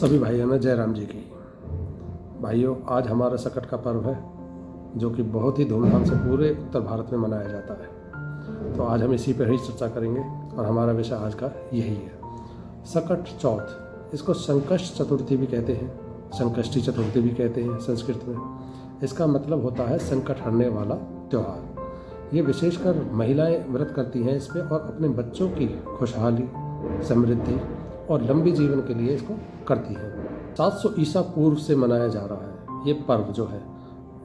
सभी भाइयों में जय राम जी की। भाइयों, आज हमारा सकट का पर्व है जो कि बहुत ही धूमधाम से पूरे उत्तर भारत में मनाया जाता है। तो आज हम इसी पर ही चर्चा करेंगे और हमारा विषय आज का यही है, सकट चौथ। इसको संकष्ट चतुर्थी भी कहते हैं, संकष्टी चतुर्थी भी कहते हैं संस्कृत में। इसका मतलब होता है संकट हरने वाला त्यौहार। ये विशेषकर महिलाएं व्रत करती हैं इस पर और अपने बच्चों की खुशहाली, समृद्धि और लंबी जीवन के लिए इसको करती हैं। 700 ईसा पूर्व से मनाया जा रहा है ये पर्व जो है।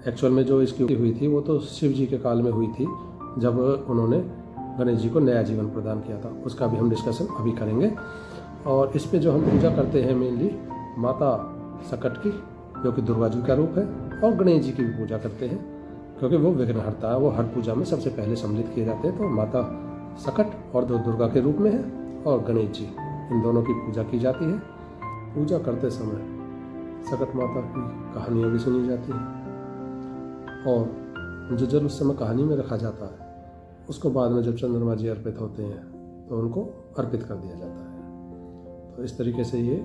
एक्चुअल में जो इसकी हुई थी वो तो शिव जी के काल में हुई थी, जब उन्होंने गणेश जी को नया जीवन प्रदान किया था। उसका भी हम डिस्कशन अभी करेंगे। और इस पे जो हम पूजा करते हैं मेनली माता सकट की, जो कि दुर्गा जी का रूप है, और गणेश जी की भी पूजा करते हैं क्योंकि वो विघ्नहर्ता है। वो हर पूजा में सबसे पहले सम्मिलित किए जाते हैं। तो माता सकट और दुर्गा के रूप में है, और गणेश जी, इन दोनों की पूजा की जाती है। पूजा करते समय सकट माता की कहानियाँ भी सुनी जाती हैं, और जो जल उस समय कहानी में रखा जाता है उसको बाद में जब चंद्रमा जी अर्पित होते हैं तो उनको अर्पित कर दिया जाता है। तो इस तरीके से ये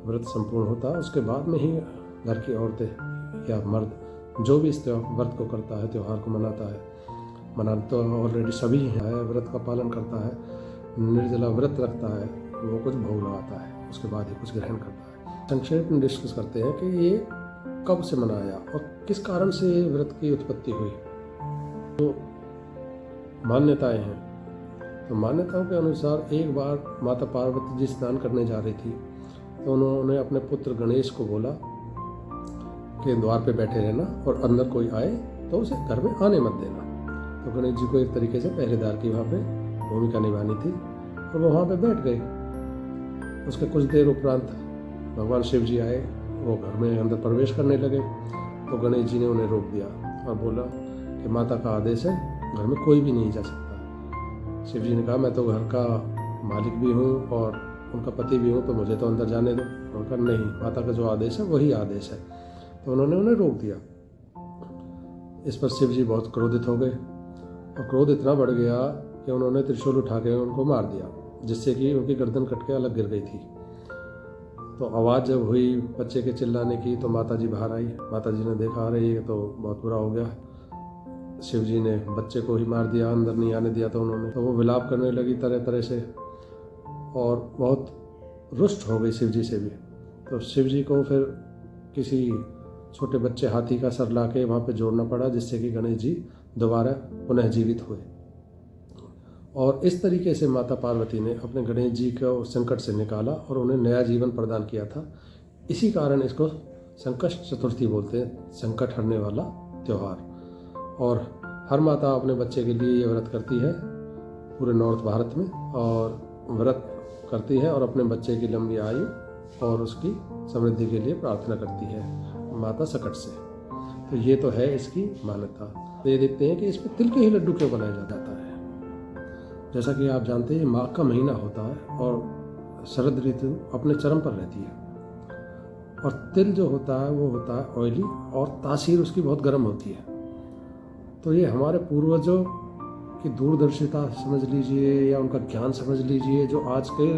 व्रत संपूर्ण होता है। उसके बाद में ही घर की औरतें या मर्द जो भी इस व्रत को करता है, त्यौहार को मनाता है, मनाते तो ऑलरेडी सभी है, व्रत का पालन करता है, निर्जला व्रत रखता है, वो कुछ भोग लगाता है, उसके बाद ही कुछ ग्रहण करता है। संक्षेप में डिस्कस करते हैं कि ये कब से मनाया और किस कारण से व्रत की उत्पत्ति हुई। तो मान्यताएं हैं। तो मान्यताओं के अनुसार एक बार माता पार्वती जी स्नान करने जा रही थी, तो उन्होंने अपने पुत्र गणेश को बोला कि द्वार पे बैठे रहना और अंदर कोई आए तो उसे घर में आने मत देना। तो गणेश जी को एक तरीके से पहरेदार की वहाँ पे भूमिका निभानी थी और वो वहाँ पे बैठ गए। उसके कुछ देर उपरांत भगवान शिव जी आए, वो घर में अंदर प्रवेश करने लगे। तो गणेश जी ने उन्हें रोक दिया और बोला कि माता का आदेश है, घर में कोई भी नहीं जा सकता। शिव जी ने कहा, मैं तो घर का मालिक भी हूँ और उनका पति भी हूँ, तो मुझे तो अंदर जाने दो। उन्होंने कहा नहीं, माता का जो आदेश है वही आदेश है। तो उन्होंने उन्हें रोक दिया। इस पर शिव जी बहुत क्रोधित हो गए और क्रोध इतना बढ़ गया कि उन्होंने त्रिशूल उठा के उनको मार दिया, जिससे कि उनकी गर्दन कट के अलग गिर गई थी। तो आवाज़ जब हुई बच्चे के चिल्लाने की तो माता जी बाहर आई। माता जी ने देखा, अरे ये तो बहुत बुरा हो गया, शिव जी ने बच्चे को ही मार दिया, अंदर नहीं आने दिया। तो उन्होंने, तो वो विलाप करने लगी तरह तरह से और बहुत रुष्ट हो गई शिव जी से भी। तो शिव जी को फिर किसी छोटे बच्चे हाथी का सर ला के वहाँ पर जोड़ना पड़ा, जिससे कि गणेश जी दोबारा पुनः जीवित हुए। और इस तरीके से माता पार्वती ने अपने गणेश जी को संकट से निकाला और उन्हें नया जीवन प्रदान किया था। इसी कारण इसको संकष्ट चतुर्थी बोलते हैं, संकट हरने वाला त्यौहार। और हर माता अपने बच्चे के लिए ये व्रत करती है पूरे नॉर्थ भारत में, और व्रत करती है और अपने बच्चे की लंबी आयु और उसकी समृद्धि के लिए प्रार्थना करती है माता सकट से। तो ये तो है इसकी मान्यता। तो ये देखते हैं कि इसमें तिल के ही लड्डू क्यों बनाया जाता है। जैसा कि आप जानते हैं, माघ का महीना होता है और शरद ऋतु अपने चरम पर रहती है, और तिल जो होता है वो होता है ऑयली, और तासीर उसकी बहुत गर्म होती है। तो ये हमारे पूर्वजों की दूरदर्शिता समझ लीजिए या उनका ज्ञान समझ लीजिए, जो आज के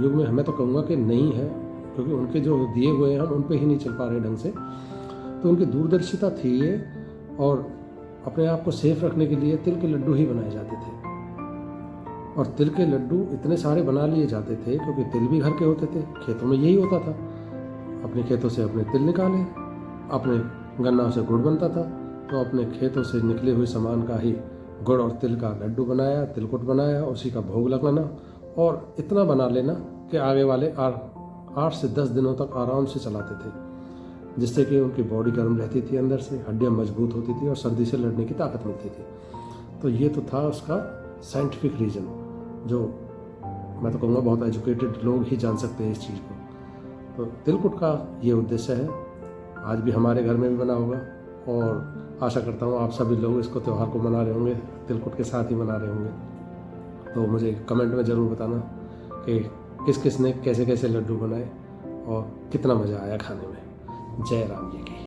युग में हमें तो कहूँगा कि नहीं है, क्योंकि उनके जो दिए हुए हैं हम उन पे ही नहीं चल पा रहे ढंग से। तो उनकी दूरदर्शिता थी ये, और अपने आप को सेफ रखने के लिए तिल के लड्डू ही बनाए जाते थे। और तिल के लड्डू इतने सारे बना लिए जाते थे क्योंकि तिल भी घर के होते थे, खेतों में यही होता था। अपने खेतों से अपने तिल निकाले, अपने गन्ना से गुड़ बनता था, तो अपने खेतों से निकले हुए सामान का ही गुड़ और तिल का लड्डू बनाया, तिलकुट बनाया, उसी का भोग लगाना और इतना बना लेना कि आगे वाले 8 से 10 दिनों तक आराम से चलाते थे, जिससे कि उनकी बॉडी गर्म रहती थी, अंदर से हड्डियाँ मजबूत होती थी और सर्दी से लड़ने की ताकत मिलती थी। तो ये तो था उसका साइंटिफिक रीज़न, जो मैं तो कहूँगा बहुत एजुकेटेड लोग ही जान सकते हैं इस चीज़ को। तो तिलकुट का ये उद्देश्य है। आज भी हमारे घर में भी बना होगा, और आशा करता हूँ आप सभी लोग इसको त्यौहार को मना रहे होंगे, तिलकुट के साथ ही मना रहे होंगे। तो मुझे कमेंट में ज़रूर बताना कि किस किस ने कैसे कैसे लड्डू बनाए और कितना मज़ा आया खाने में। जय राम जी।